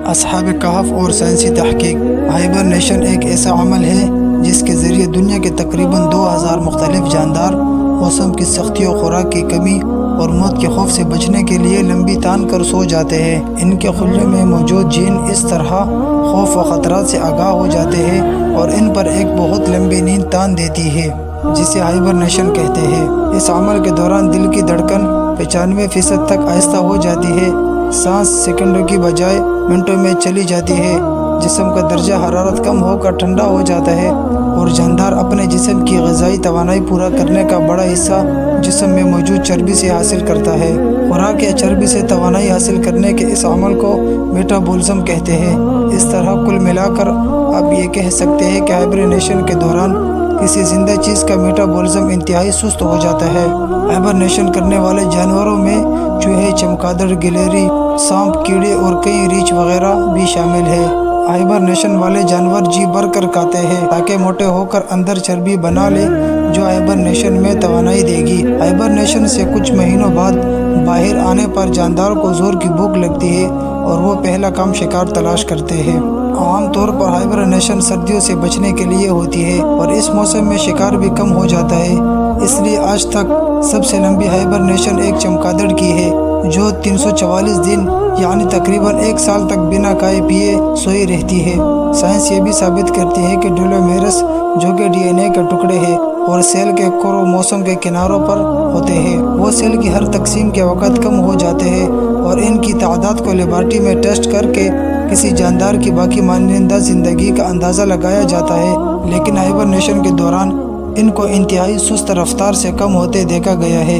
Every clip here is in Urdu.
اصحاب کہف اور سائنسی تحقیق۔ ہائبرنیشن ایک ایسا عمل ہے جس کے ذریعے دنیا کے تقریباً 2000 مختلف جاندار موسم کی سختیوں، خوراک کی کمی اور موت کے خوف سے بچنے کے لیے لمبی تان کر سو جاتے ہیں۔ ان کے خلیوں میں موجود جین اس طرح خوف و خطرات سے آگاہ ہو جاتے ہیں اور ان پر ایک بہت لمبی نیند تان دیتی ہے جسے ہائبرنیشن کہتے ہیں۔ اس عمل کے دوران دل کی دھڑکن 95% تک آہستہ ہو جاتی ہے، سانس سیکنڈوں کی بجائے منٹوں میں چلی جاتی ہے، جسم کا درجہ حرارت کم ہو کر ٹھنڈا ہو جاتا ہے اور جاندار اپنے جسم کی غذائی توانائی پورا کرنے کا بڑا حصہ جسم میں موجود چربی سے حاصل کرتا ہے۔ خوراک یا چربی سے توانائی حاصل کرنے کے اس عمل کو میٹابولزم کہتے ہیں۔ اس طرح کل ملا کر آپ یہ کہہ سکتے ہیں کہ ہائبرنیشن کے دوران کسی زندہ چیز کا میٹابولزم انتہائی سست ہو جاتا ہے۔ ہائبرنیشن کرنے والے جانوروں میں چوہے، چمگادڑ، گلہری، سانپ، کیڑے اور کئی ریچھ وغیرہ بھی شامل ہیں۔ ہائبرنیشن والے جانور جی بھر کر کھاتے ہیں تاکہ موٹے ہو کر اندر چربی بنا لے جو ہائبرنیشن میں توانائی دے گی۔ ہائبرنیشن سے کچھ مہینوں بعد باہر آنے پر جاندار کو زور کی بھوک لگتی ہے اور وہ پہلا کام شکار تلاش کرتے ہیں۔ عام طور پر ہائبرنیشن سردیوں سے بچنے کے لیے ہوتی ہے اور اس موسم میں شکار بھی کم ہو جاتا ہے۔ اس لیے آج تک سب سے لمبی ہائبرنیشن ایک چمگادڑ کی ہے جو 344 دن یعنی تقریباً 1 سال تک بنا کھائے پیے سوئی رہتی ہے۔ سائنس یہ بھی ثابت کرتی ہے کہ ٹیلومیرس جو کہ ڈی این اے کے ٹکڑے ہیں اور سیل کے کروموسوم کے کناروں پر ہوتے ہیں، وہ سیل کی ہر تقسیم کے وقت کم ہو جاتے ہیں اور ان کی تعداد کو لیبارٹری میں ٹیسٹ کر کے کسی جاندار کی باقی مانندہ زندگی کا اندازہ لگایا جاتا ہے، لیکن ہائبرنیشن کے دوران ان کو انتہائی سست رفتار سے کم ہوتے دیکھا گیا ہے۔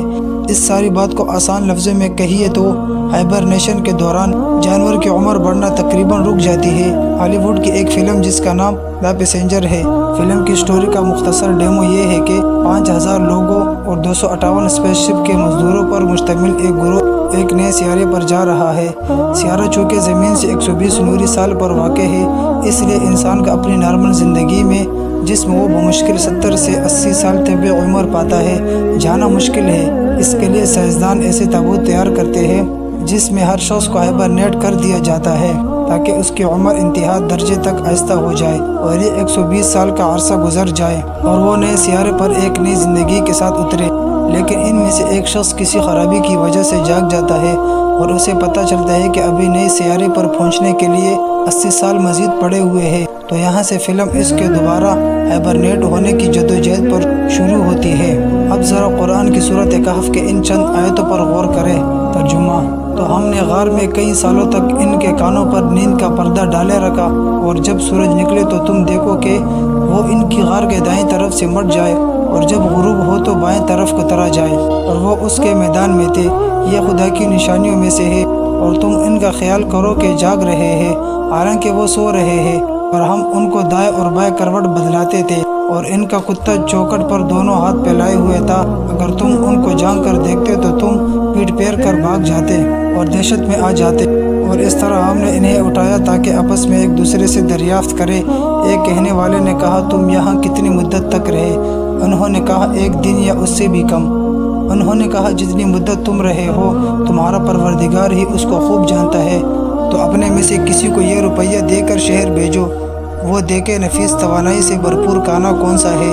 اس ساری بات کو آسان لفظوں میں کہیے تو ہائبرنیشن کے دوران جانور کی عمر بڑھنا تقریباً رک جاتی ہے۔ ہالی ووڈ کی ایک فلم جس کا نام دا پیسنجر ہے، فلم کی سٹوری کا مختصر ڈیمو یہ ہے کہ 5000 لوگوں اور 258 اسپیس شپ کے مزدوروں پر مشتمل ایک گروہ ایک نئے سیارے پر جا رہا ہے۔ سیارہ چونکہ زمین سے 120 نوری سال پر واقع ہے، اس لیے انسان کا اپنی نارمل زندگی میں جسم وہ بمشکل 70 سے 80 سال طبی عمر پاتا ہے جانا مشکل ہے۔ اس کے لیے سائنسدان ایسے تابوت تیار کرتے ہیں جس میں ہر شخص کو ہائبرنیٹ کر دیا جاتا ہے تاکہ اس کی عمر انتہا درجے تک آہستہ ہو جائے اور یہ 120 سال کا عرصہ گزر جائے اور وہ نئے سیارے پر ایک نئی زندگی کے ساتھ اترے۔ لیکن ان میں سے ایک شخص کسی خرابی کی وجہ سے جاگ جاتا ہے اور اسے پتہ چلتا ہے کہ ابھی نئے سیارے پر پہنچنے کے لیے 80 سال مزید پڑے ہوئے ہیں۔ تو یہاں سے فلم اس کے دوبارہ ہائبرنیٹ ہونے کی جدوجہد پر شروع ہوتی ہے۔ اب ذرا قرآن کی سورۃ کہف کے ان چند آیتوں پر غور کریں۔ ترجمہ: تو ہم نے غار میں کئی سالوں تک ان کے کانوں پر نیند کا پردہ ڈالے رکھا اور جب سورج نکلے تو تم دیکھو کہ وہ ان کی غار کے دائیں طرف سے مڑ جائے اور جب غروب ہو تو بائیں طرف کو طرح جائے اور وہ اس کے میدان میں تھے۔ یہ خدا کی نشانیوں میں سے ہے اور تم ان کا خیال کرو کہ جاگ رہے ہیں حالانکہ وہ سو رہے ہیں، اور ہم ان کو دائیں اور بائیں کروٹ بدلاتے تھے اور ان کا کتا چوکھٹ پر دونوں ہاتھ پھیلائے ہوئے تھا۔ اگر تم ان کو جان کر دیکھتے تو تم پیٹ پھیر کر بھاگ جاتے اور دہشت میں آ جاتے، اور اس طرح ہم نے انہیں اٹھایا تاکہ آپس میں ایک دوسرے سے دریافت کرے۔ ایک کہنے والے نے کہا، تم یہاں کتنی مدت تک رہے؟ انہوں نے کہا، 1 دن یا اس سے بھی کم۔ انہوں نے کہا، جتنی مدت تم رہے ہو تمہارا پروردگار ہی اس کو خوب جانتا ہے، تو اپنے میں سے کسی کو یہ روپیہ دے کر شہر بھیجو، وہ دیکھے نفیس توانائی سے بھرپور کانا کون سا ہے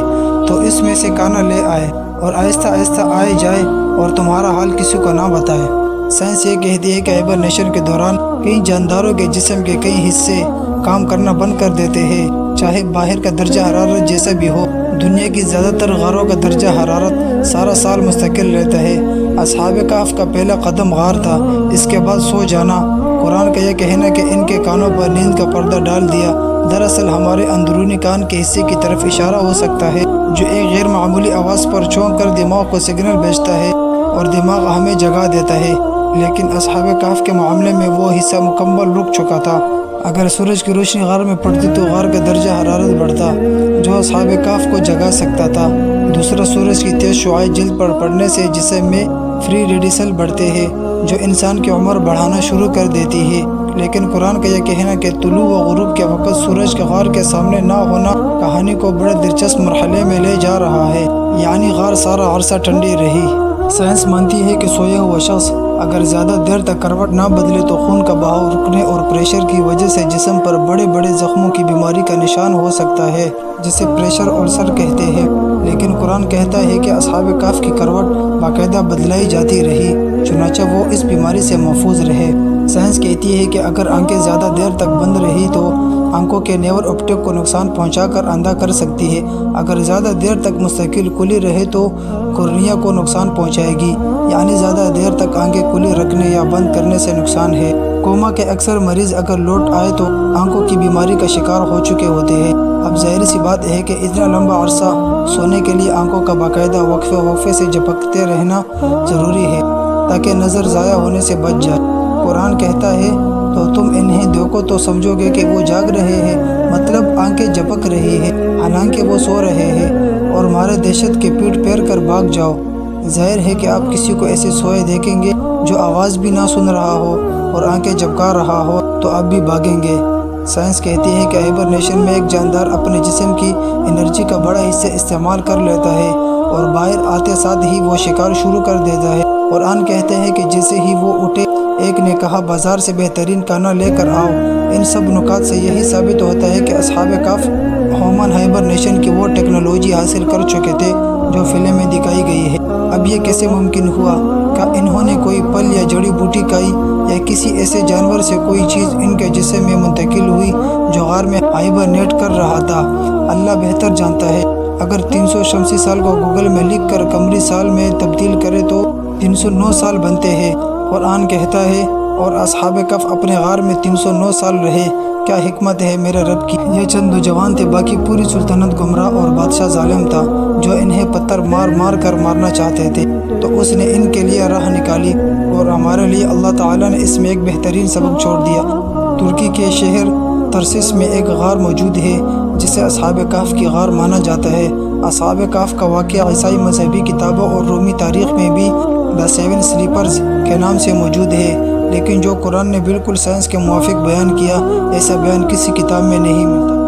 تو اس میں سے کانا لے آئے اور آہستہ آہستہ آئے جائے اور تمہارا حال کسی کو نہ بتائے۔ سائنس یہ کہتی ہے کہ ہائبرنیشن کے دوران کئی جانداروں کے جسم کے کئی حصے کام کرنا بند کر دیتے ہیں، چاہے باہر کا درجہ حرارت جیسا بھی ہو۔ دنیا کی زیادہ تر غاروں کا درجہ حرارت سارا سال مستقل رہتا ہے۔ اصحاب کہف کا پہلا قدم غار تھا، اس کے بعد سو جانا۔ قرآن کا یہ کہنا کہ ان کے کانوں پر نیند کا پردہ ڈال دیا، دراصل ہمارے اندرونی کان کے حصے کی طرف اشارہ ہو سکتا ہے جو ایک غیر معمولی آواز پر چونک کر دماغ کو سگنل بھیجتا ہے اور دماغ ہمیں جگا دیتا ہے۔ لیکن اصحاب کہف کے معاملے میں وہ حصہ مکمل رک چکا تھا۔ اگر سورج کی روشنی غار میں پڑتی تو غار کا درجہ حرارت بڑھتا جو اصحاب کہف کو جگا سکتا تھا۔ دوسرا، سورج کی تیز شعاعیں جلد پر پڑنے سے جسم میں فری ریڈیکل بڑھتے ہیں جو انسان کی عمر بڑھانا شروع کر دیتی ہے۔ لیکن قرآن کا یہ کہنا کہ طلوع و غروب کے وقت سورج کے غار کے سامنے نہ ہونا کہانی کو بڑے دلچسپ مرحلے میں لے جا رہا ہے، یعنی غار سارا عرصہ ٹھنڈی رہی۔ سائنس مانتی ہے کہ سویا ہوا شخص اگر زیادہ دیر تک کروٹ نہ بدلے تو خون کا بہاؤ رکنے اور پریشر کی وجہ سے جسم پر بڑے بڑے زخموں کی بیماری کا نشان ہو سکتا ہے، جسے پریشر السر کہتے ہیں۔ لیکن قرآن کہتا ہے کہ اصحاب کہف کی کروٹ باقاعدہ بدلائی جاتی رہی، چنانچہ وہ اس بیماری سے محفوظ رہے۔ سائنس کہتی ہے کہ اگر آنکھیں زیادہ دیر تک بند رہی تو آنکھوں کے نیور آپٹک کو نقصان پہنچا کر اندھا کر سکتی ہے۔ اگر زیادہ دیر تک مستقل کھلی رہے تو کورنیا کو نقصان پہنچائے گی، یعنی زیادہ دیر تک آنکھیں کھلی رکھنے یا بند کرنے سے نقصان ہے۔ کوما کے اکثر مریض اگر لوٹ آئے تو آنکھوں کی بیماری کا شکار ہو چکے ہوتے ہیں۔ اب ظاہر سی بات ہے کہ اتنا لمبا عرصہ سونے کے لیے آنکھوں کا باقاعدہ وقفے سے جھپکتے رہنا ضروری ہے تاکہ نظر ضائع ہونے سے بچ جائے۔ قرآن کہتا ہے تو تم انہیں دیکھو تو سمجھو گے کہ وہ جاگ رہے ہیں، مطلب آنکھیں جھپک رہی ہیں حالانکہ وہ سو رہے ہیں، اور مارے دہشت کے پیٹ پھیر کر بھاگ جاؤ۔ ظاہر ہے کہ آپ کسی کو ایسے سوئے دیکھیں گے جو آواز بھی نہ سن رہا ہو اور آنکھیں جھپکا رہا ہو تو آپ بھی بھاگیں گے۔ سائنس کہتی ہے کہ ہائبرنیشن میں ایک جاندار اپنے جسم کی انرجی کا بڑا حصہ استعمال کر لیتا ہے اور باہر آتے ساتھ ہی وہ شکار شروع کر دیتا ہے۔ قرآن کہتے ہیں کہ جیسے ہی وہ اٹھے ایک نے کہا بازار سے بہترین کانا لے کر آؤ۔ ان سب نکات سے یہی ثابت ہوتا ہے کہ اصحاب کہف ہیومن ہائبرنیشن کی وہ ٹیکنالوجی حاصل کر چکے تھے جو فلم میں دکھائی گئی ہے۔ اب یہ کیسے ممکن ہوا؟ کیا انہوں نے کوئی پھل یا جڑی بوٹی کھائی یا کسی ایسے جانور سے کوئی چیز ان کے جسم میں منتقل ہوئی جو غار میں ہائبرنیٹ کر رہا تھا؟ اللہ بہتر جانتا ہے۔ اگر 300 شمسی سال کو گوگل میں لکھ کر قمری سال میں تبدیل کرے تو 309 سال بنتے ہیں۔ قرآن کہتا ہے اور اصحاب کہف اپنے غار میں 309 سال رہے۔ کیا حکمت ہے میرے رب کی! یہ چند نوجوان تھے، باقی پوری سلطنت گمراہ اور بادشاہ ظالم تھا جو انہیں پتھر مار مار کر مارنا چاہتے تھے، تو اس نے ان کے لیے راہ نکالی اور ہمارے لیے اللہ تعالیٰ نے اس میں ایک بہترین سبق چھوڑ دیا۔ ترکی کے شہر ترسس میں ایک غار موجود ہے جسے اصحاب کہف کی غار مانا جاتا ہے۔ اصحاب کہف کا واقعہ عیسائی مذہبی کتابوں اور رومی تاریخ میں بھی دا 7 سلیپرز کے نام سے موجود ہے، لیکن جو قرآن نے بالکل سائنس کے موافق بیان کیا، ایسا بیان کسی کتاب میں نہیں ملتا۔